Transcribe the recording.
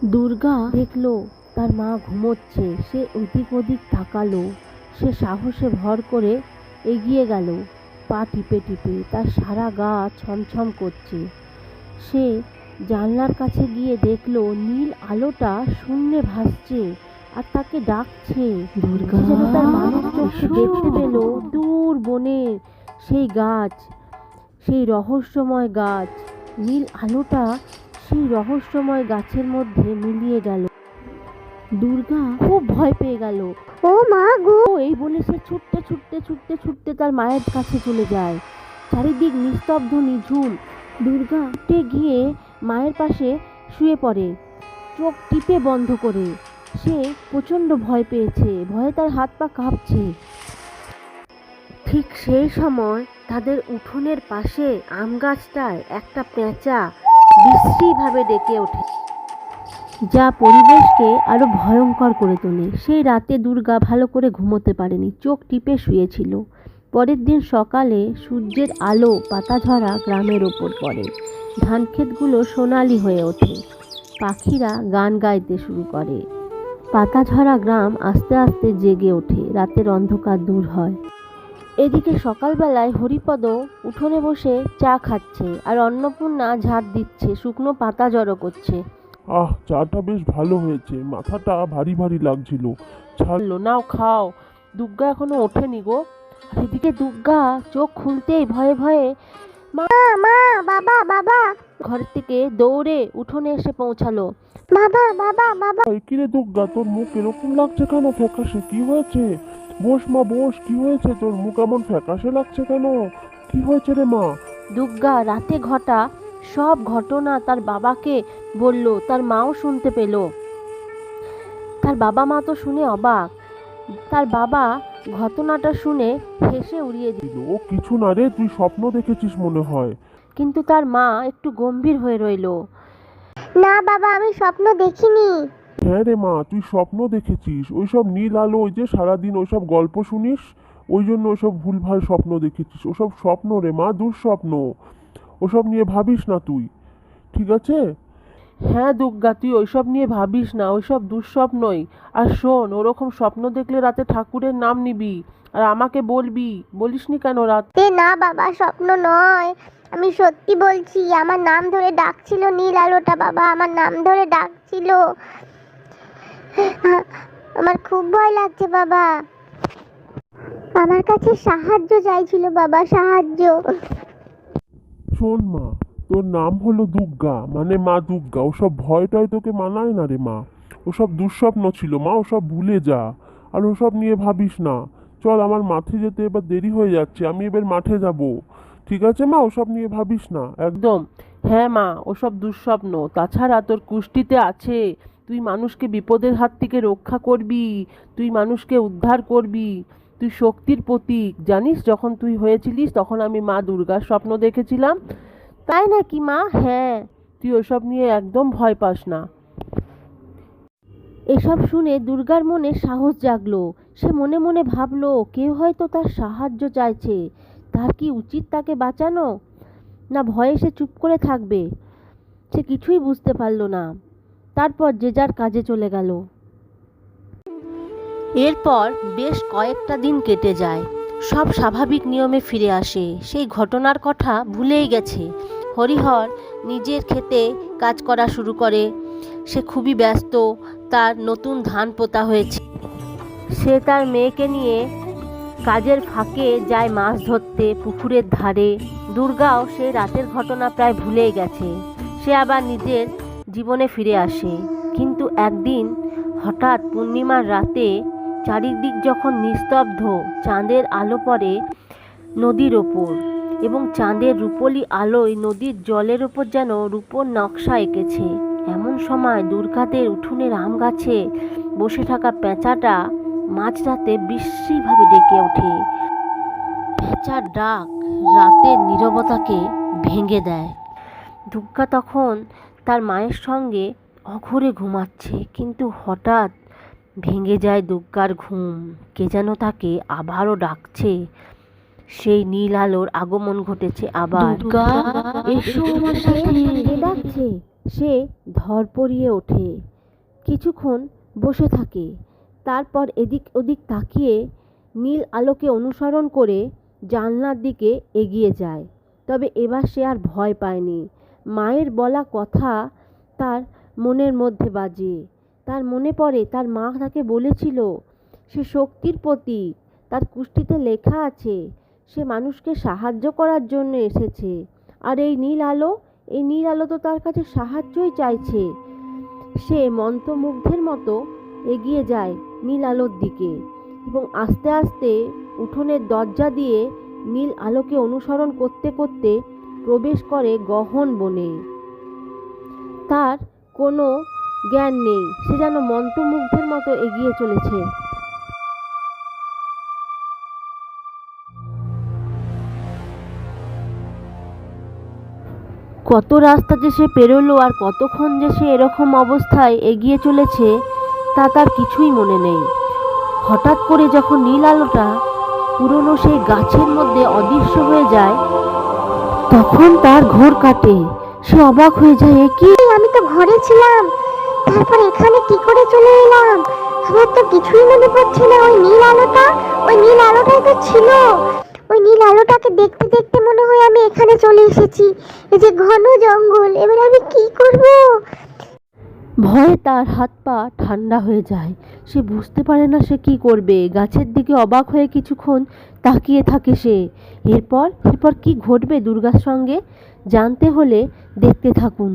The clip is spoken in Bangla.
দুর্গা দেখলো তার মা ঘুমোচ্ছে। সে এদিক ওদিক তাকালো। সে সাহসে ভর করে এগিয়ে গেল, পা টিপে টিপে। তার সারা গা ছমছম করছে। সে জানলার কাছে গিয়ে দেখলো নীল আলোটা শূন্যে ভাসছে আর তাকে ডাকছে। দুর্গা যেন তার মায়ের চোখে দেখতে পেল দূর বনে সেই গাছ, সেই রহস্যময় গাছ। নীল আলোটা সেই রহস্যময় গাছের মধ্যে মিলিয়ে গেল। দুর্গা খুব ভয় পেয়ে গেল। ও মা গো, এই বলে সে ছুটতে ছুটতে ছুটতে ছুটতে তার মায়ের কাছে চলে যায়। চারিদিক নিস্তব্ধ, নিঝুম। দুর্গা উঠে গিয়ে মায়ের পাশে শুয়ে পড়ে, চোখ টিপে বন্ধ করে। সে প্রচণ্ড ভয় পেয়েছে, ভয়ে তার হাত পা কাঁপছে। ঠিক সেই সময় তাদের উঠোনের পাশে আম গাছটায় একটা পেঁচা বিশ্রীভাবে ডেকে ওঠে, যা পরিবেশকে আরো ভয়ঙ্কর করে তোলে। সেই রাতে দুর্গা ভালো করে ঘুমোতে পারেনি, চোখ টিপে শুয়েছিল। পরের দিন সকালে সূর্যের আলো পাতাঝরা গ্রামের ওপর পড়ে। ধানক্ষেতগুলো সোনালি হয়ে ওঠে। পাখিরা গান গাইতে শুরু করে। পাতাঝরা গ্রাম আস্তে আস্তে জেগে ওঠে। রাতের অন্ধকার দূর হয়। এদিকে সকালবেলায় হরিপদ উঠোনে বসে চা খাচ্ছে আর অন্নপূর্ণা ঝাড় দিচ্ছে, শুকনো পাতা জড়ো করছে। চাটা বেশ ভালো হয়েছে, মাথাটা ভারী ভারী লাগছিল। ছাড়লো, নাও খাও। দুর্গা এখনো ওঠেনি গো। আর এদিকে দুর্গা চোখ খুলতেই ভয়ে ভয়ে মা মা বাবা বাবা ঘর থেকে দৌড়ে উঠোনে এসে পৌঁছালো। বাবা বাবা বাবা। কিরে দুর্গা, তোর মুখ এরকম লাগছে কেন? ফ্যাকাশে কি হয়েছে? বস মা বস, কি হয়েছে? তোর মুখ এমন ফ্যাকাশে লাগছে কেন? কি হয়েছে রে মা? দুর্গা রাতে ঘটা সব ঘটনা তার বাবাকে বলল। তার মাও শুনতে পেল। তার বাবা মা তো শুনে অবাক। তার বাবা ঘটনাটা শুনে হেসে উড়িয়ে দিল। ও কিছু না রে, তুই স্বপ্ন দেখেছিস মনে হয়। কিন্তু তার মা একটু গম্ভীর হয়ে রইল। না বাবা, আমি স্বপ্ন দেখিনি। হ্যাঁ রে মা, তুই স্বপ্ন দেখেছিস। ওইসব নীল আলো, ওই যে সারাদিন ওইসব গল্প শুনিস, ওই জন্য ওইসব ভুলভাল স্বপ্ন দেখেছিস। ওসব স্বপ্ন রে মা, দুঃস্বপ্ন। ওসব নিয়ে ভাবিস না তুই, ঠিক আছে? হ্যাঁ দুর্গা, তুই ওইসব নিয়ে ভাবিস না, ওইসব দুঃস্বপ্নই। আর শোন, ওরকম স্বপ্ন দেখলে রাতে ঠাকুরের নাম নিবি আর আমাকে বলবি। বলিসনি কেন রাতে? না বাবা, স্বপ্ন নয়, আমি সত্যি বলছি। আমার নাম ধরে ডাকছিল নীল আলোটা বাবা, আমার নাম ধরে ডাকছিল। আমার খুব ভয় লাগছে বাবা। আমার কাছে সাহায্য চাইছিল বাবা, সাহায্য। শোন মা, তোর নাম হলো দুর্গা, মানে মা দুর্গা। ওসব ভয় টয় তোকে মানায় না রে মা। ওসব দুঃস্বপ্ন ছিল মা, ওসব ভুলে যা। আর ওসব নিয়ে ভাবিস না। চল, আমার মাঠে যেতে এবার দেরি হয়ে যাচ্ছে, আমি এবার মাঠে যাব। ঠিক আছে মা, ওসব নিয়ে ভাবিস না একদম। হ্যাঁ মা, ওসব দুঃস্বপ্ন। তাছাড়া তোর কুষ্টিতে আছে, তুই মানুষকে বিপদের হাত থেকে রক্ষা করবি, তুই মানুষকে উদ্ধার করবি, তুই শক্তির প্রতীক। জানিস, যখন তুই হয়েছিলিস তখন আমি মা দুর্গার স্বপ্ন দেখেছিলাম। তাই নাকি মা? হ্যাঁ, তুই ওসব নিয়ে একদম ভয় পাস না। এসব শুনে দুর্গার মনে সাহস জাগলো। সে মনে মনে ভাবলো, কেউ হয়তো তার সাহায্য চাইছে। তার কি উচিত তাকে বাঁচানো, না ভয়ে সে চুপ করে থাকবে? সে কিছুই বুঝতে পারল না। তারপর যে যার কাজে চলে গেল। এরপর বেশ কয়েকটা দিন কেটে যায়। সব স্বাভাবিক নিয়মে ফিরে আসে। সেই ঘটনার কথা ভুলেই গেছে। হরিহর নিজের ক্ষেতে কাজ করা শুরু করে। সে খুবই ব্যস্ত। তার নতুন ধান পোতা হয়েছে। সে তার মেয়েকে নিয়ে কাজের ফাঁকে যায় মাছ ধরতে পুকুরের ধারে। দুর্গাও সে রাতের ঘটনা প্রায় ভুলেই গেছে। সে আবার নিজের জীবনে ফিরে আসে। কিন্তু একদিন হঠাৎ পূর্ণিমার রাতে চারিদিক যখন নিস্তব্ধ, চাঁদের আলো পড়ে নদীর ওপর এবং চাঁদের রূপোলি আলোয় নদীর জলের ওপর যেন রূপোর নকশা এঁকেছে। এমন সময় দুর্গাদের উঠোনের আম গাছে বসে থাকা পেঁচাটা মাঝরাতে বিশ্রীভাবে ডেকে ওঠে। পেঁচার ডাক রাতের নীরবতাকে ভেঙে দেয়। দুর্গা তখন তার মায়ের সঙ্গে অঘোরে ঘুমাচ্ছে, কিন্তু হঠাৎ ভেঙে যায় দুর্গার ঘুম। কে যেন তাকে আবারও ডাকছে। সেই নীল আলোর আগমন ঘটেছে আবার। দুর্গা, এসো আমার সাথে, কে ডাকছে? সে ধরপড়িয়ে ওঠে, কিছুক্ষণ বসে থাকে, তারপর এদিক ওদিক তাকিয়ে নীল আলোকে অনুসরণ করে জানলার দিকে এগিয়ে যায়। তবে এবার সে আর ভয় পায়নি। মায়ের বলা কথা তার মনের মধ্যে বাজে। তার মনে পড়ে তার মা তাকে বলেছিল সে শক্তির প্রতীক। তার কুষ্ঠিতে লেখা আছে সে মানুষকে সাহায্য করার জন্য এসেছে। আর এই নীল আলো তো তার কাছে সাহায্যই চাইছে। সে মন্ত্রমুগ্ধের মতো এগিয়ে যায় নীল আলোর দিকে এবং আস্তে আস্তে উঠোনের দরজা দিয়ে নীল আলোকে অনুসরণ করতে করতে প্রবেশ করে গহন বনে। তার কোনো জ্ঞান নেই, সে যেন মন্ত্রমুগ্ধের মতো এগিয়ে চলেছে। কত রাস্তা যে সে পেরোলো আর কতক্ষণ যে সে এরকম অবস্থায় এগিয়ে চলেছে তা তার কিছুই মনে নেই। হঠাৎ করে যখন নীল আলোটা পুরনো সেই গাছের মধ্যে অদৃশ্য হয়ে যায়, তখন তার ঘোর কাটে। সে অবাক হয়ে যায়, এ কি, আমি তো ঘরে ছিলাম, তারপর এখানে কি করে চলে এলাম? আমার তো কিছুই মনে পড়ছে না। ওই নীল আলোটাই তো ছিল। ওই নীল আলোটাকে দেখতে দেখতে মনে হয় আমি এখানে চলে এসেছি। এই যে ঘন জঙ্গল, এবার আমি কি করব? ভয়ে তার হাত পা ঠান্ডা হয়ে যায়। সে বুঝতে পারে না সে কি করবে। গাছের দিকে অবাক হয়ে কিছুক্ষণ তাকিয়ে থাকে সে। এরপর কি ঘটবে দুর্গার সঙ্গে জানতে হলে দেখতে থাকুন।